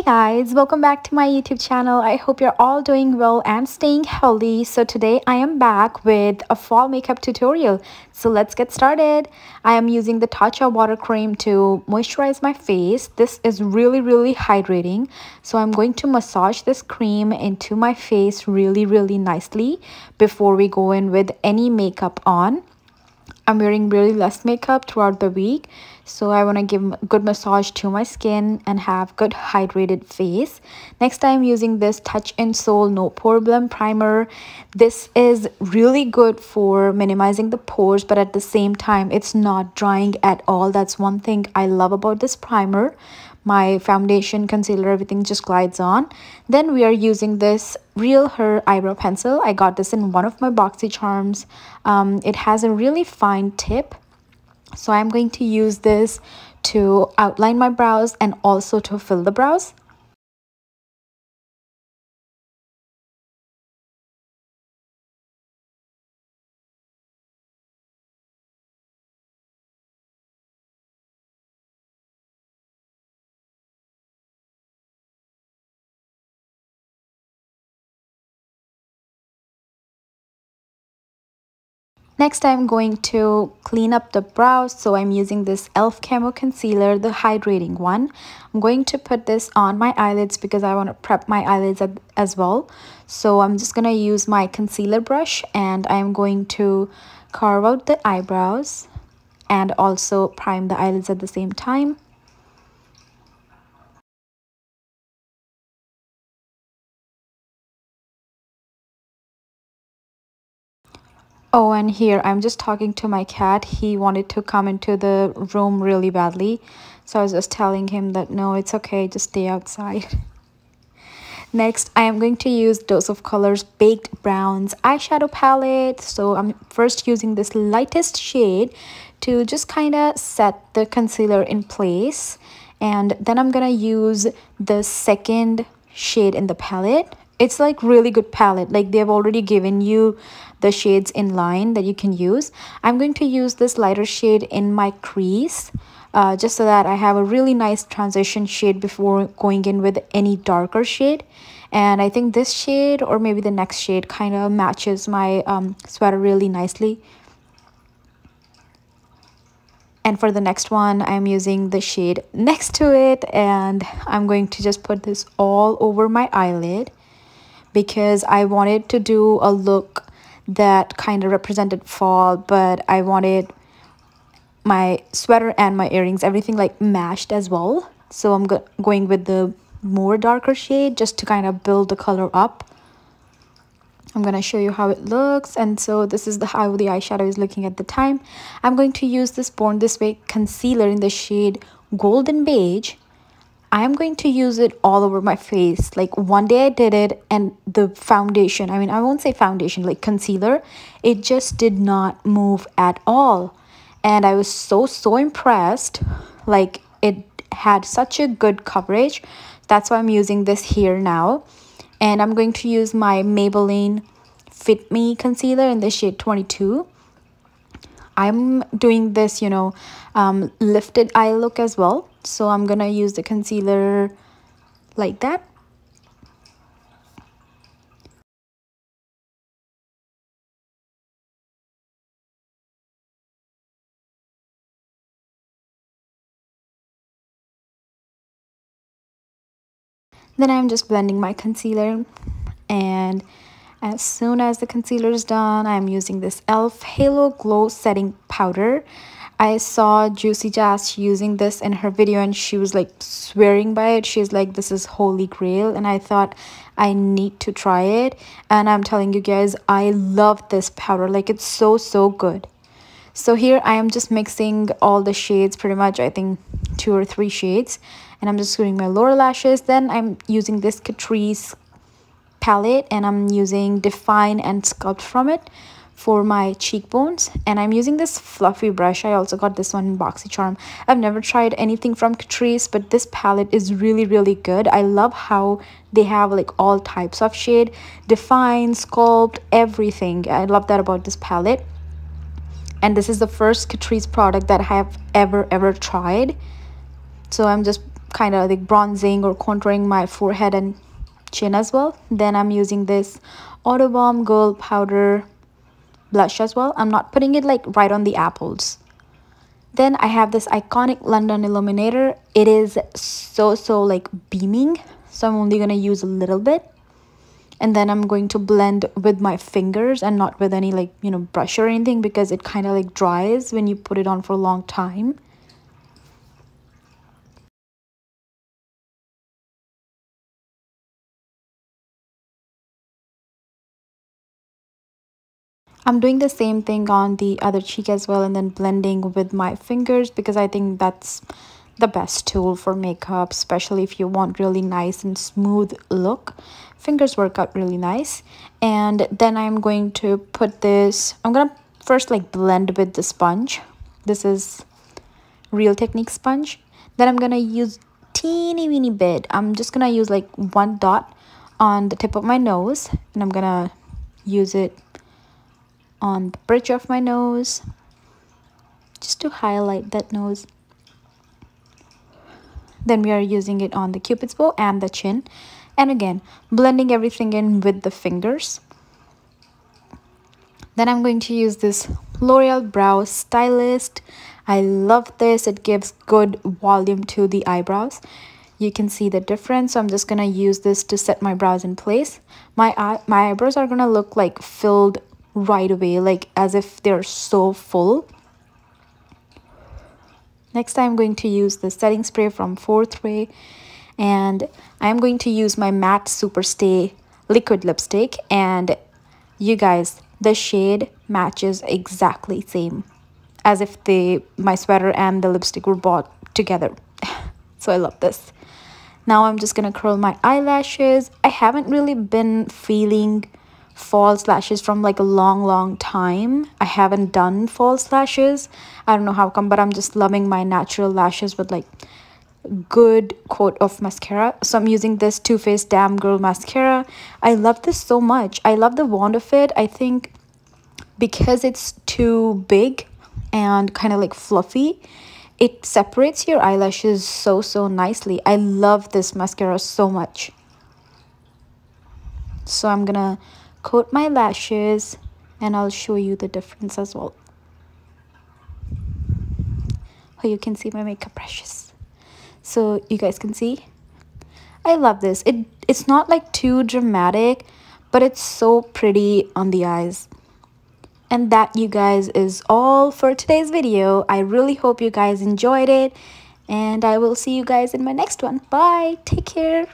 Hey guys, welcome back to my YouTube channel. I hope you're all doing well and staying healthy. So today I am back with a fall makeup tutorial. So let's get started. I am using the Tatcha water cream to moisturize my face. This is really hydrating. So I'm going to massage this cream into my face really nicely before we go in with any makeup on. I'm wearing really less makeup throughout the week, so I want to give a good massage to my skin and have good hydrated face. Next, I'm using this Touch in Soul No Pore Blem Primer. This is really good for minimizing the pores, but at the same time it's not drying at all. That's one thing I love about this primer. My foundation, concealer, everything just glides on. Then we are using this Real Her eyebrow pencil. I got this in one of my BoxyCharms. It has a really fine tip, so I'm going to use this to outline my brows and also to fill the brows. Next, I'm going to clean up the brows, so I'm using this e.l.f. Camo Concealer, the hydrating one. I'm going to put this on my eyelids because I want to prep my eyelids as well. So I'm just going to use my concealer brush and I'm going to carve out the eyebrows and also prime the eyelids at the same time. Oh, and here I'm just talking to my cat. He wanted to come into the room really badly. So I was just telling him that no, it's okay, just stay outside. Next, I am going to use Dose of Colors Baked Browns eyeshadow palette. So I'm first using this lightest shade to just kind of set the concealer in place. And then I'm going to use the second shade in the palette. It's like really good palette, like they've already given you the shades in line that you can use. I'm going to use this lighter shade in my crease just so that I have a really nice transition shade before going in with any darker shade. And I think this shade or maybe the next shade kind of matches my sweater really nicely. And for the next one, I'm using the shade next to it, and I'm going to just put this all over my eyelid because I wanted to do a look that kind of represented fall, but I wanted my sweater and my earrings, everything like mashed as well. So I'm going with the more darker shade just to kind of build the color up. I'm going to show you how it looks. And so this is how the eyeshadow is looking at the time. I'm going to use this Born This Way concealer in the shade Golden Beige. I'm going to use it all over my face. Like one day I did it and the foundation, I mean, I won't say foundation, like concealer, it just did not move at all. And I was so impressed. Like it had such a good coverage. That's why I'm using this here now. And I'm going to use my Maybelline Fit Me concealer in the shade 22. I'm doing this, lifted eye look as well. So I'm gonna use the concealer like that. Then I'm just blending my concealer, and as soon as the concealer is done, I'm using this e.l.f. Halo Glow Setting Powder. I saw Juicy Jazz using this in her video and she was like swearing by it. She's like, this is holy grail, and I thought I need to try it. And I'm telling you guys, I love this powder. Like it's so good. So here I am just mixing all the shades, pretty much I think 2 or 3 shades, and I'm just doing my lower lashes. Then I'm using this Catrice palette and I'm using Define and Sculpt from it for my cheekbones, and I'm using this fluffy brush. I also got this one in BoxyCharm. I've never tried anything from Catrice, but this palette is really good. I love how they have like all types of shade, Define, Sculpt, everything. I love that about this palette. And this is the first Catrice product that I have ever tried. So I'm just kind of like bronzing or contouring my forehead and chin as well. Then I'm using this Autobomb Gold Powder blush as well. I'm not putting it like right on the apples. Then I have this iconic London illuminator. It is so like beaming, so I'm only gonna use a little bit. And then I'm going to blend with my fingers and not with any like, you know, brush or anything, because it kind of like dries when you put it on for a long time. I'm doing the same thing on the other cheek as well, and then blending with my fingers, because I think that's the best tool for makeup, especially if you want really nice and smooth look. Fingers work out really nice. And then I'm going to put this, I'm gonna first like blend with the sponge. This is Real Technique sponge. Then I'm gonna use teeny weeny bit. I'm just gonna use like one dot on the tip of my nose, and I'm gonna use it on the bridge of my nose just to highlight that nose. Then we are using it on the cupid's bow and the chin, and again blending everything in with the fingers. Then I'm going to use this L'Oreal Brow Stylist. I love this. It gives good volume to the eyebrows. You can see the difference. So I'm just gonna use this to set my brows in place. My eyebrows are gonna look like filled right away, like as if they're so full. Next, I'm going to use the setting spray from Fourth Ray, and I'm going to use my matte Superstay liquid lipstick. And you guys, the shade matches exactly same as if my sweater and the lipstick were bought together. So I love this. Now I'm just gonna curl my eyelashes. I haven't really been feeling false lashes from like a long time. I haven't done false lashes. I don't know how come, but I'm just loving my natural lashes with like good coat of mascara. So I'm using this Too Faced Damn Girl mascara. I love this so much. I love the wand of it. I think because it's too big and kind of like fluffy, it separates your eyelashes so nicely. I love this mascara so much. So I'm gonna coat my lashes and I'll show you the difference as well. Oh, you can see my makeup brushes, so you guys can see. I love this. It's not like too dramatic, but it's so pretty on the eyes. And that, you guys, is all for today's video. I really hope you guys enjoyed it, and I will see you guys in my next one. Bye, take care.